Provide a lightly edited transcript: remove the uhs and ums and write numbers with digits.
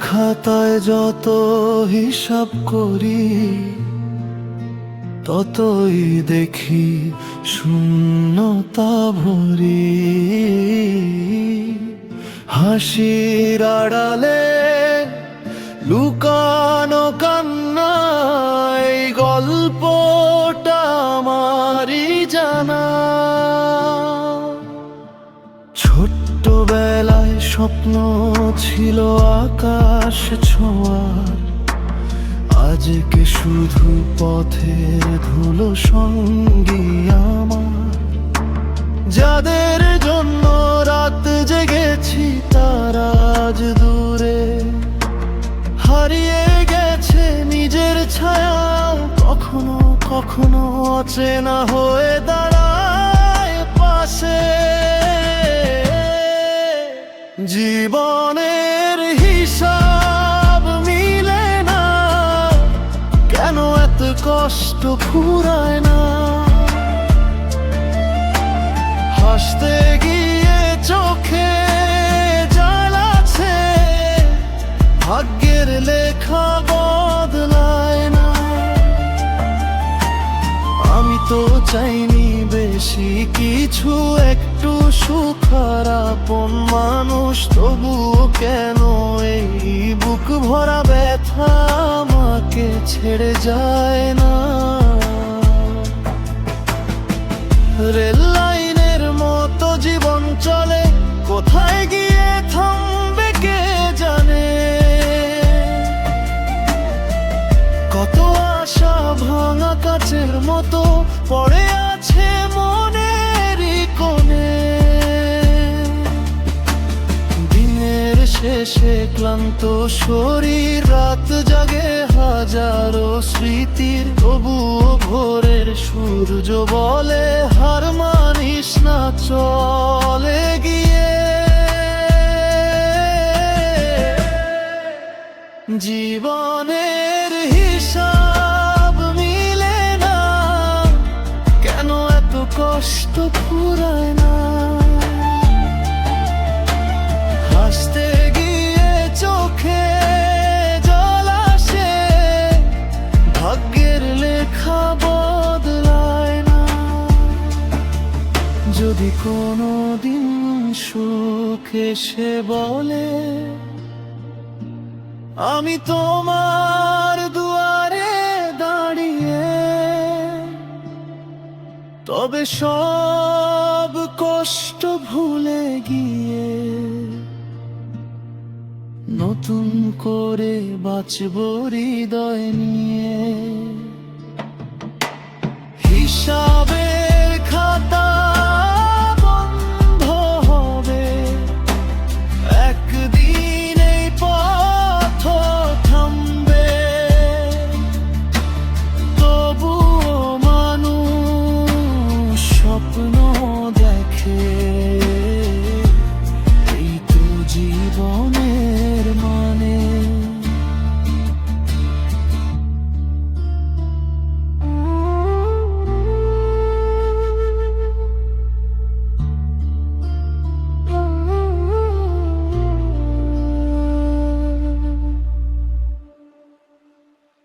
খাতায় যত হিসাব করি ততই দেখি শূন্যতা ভরি। হাসির আড়ালে লুকানো কান্নায় গল্পটা আমারই জানা। ছোট্টবেলায় স্বপ্ন ছিল আকাশ ছোঁয়ার, আজকে শুধু পথের ধুলো সঙ্গী আমার। যাদের জন্য রাত জেগেছি তারা আজ দূরে, হারিয়ে গেছে নিজের ছায়া। কখনো কখনো অচেনা হয়ে দাঁড়ায় পাশে। জীবনের হিসাব মিলে না, কেন এত কষ্ট ফুরায় না। হাসতে গিয়ে চোখে জল আছে, ভাগ্যের লেখা বদলায় না। আমি তো চাইনি বেশি কিছু, একটু সুখ আর আপন মানুষ। তবুও কেন এই বুক ভরা ব্যথা আমাকে ছেড়ে যায় না। রেল লাইনের মতো জীবন চলে, কোথায় গিয়ে থামবে কে জানে। কত আশা ভাঙা কাচের মতো পড়ে আছে মনেরই কোণে। দিনের শেষে ক্লান্ত শরীর, রাত জাগে হাজারো স্মৃতির। তবুও ভোরের সূর্য বলে হার মানিস না, চলে গিয়ে। জীবনের হিসাব মিলে না, কেন এত কষ্ট ফুরায় না। হাসতে গিয়ে চোখে জল আসে, ভাগ্যের লেখা বদলায় না। যদি কোনো দিন সুখ এসে বলে আমি তোমার দুয়ারে দাঁড়িয়ে, তবে সব কষ্ট ভুলে গিয়ে নতুন করে বাঁচব হৃদয় নিয়ে। হিসাবে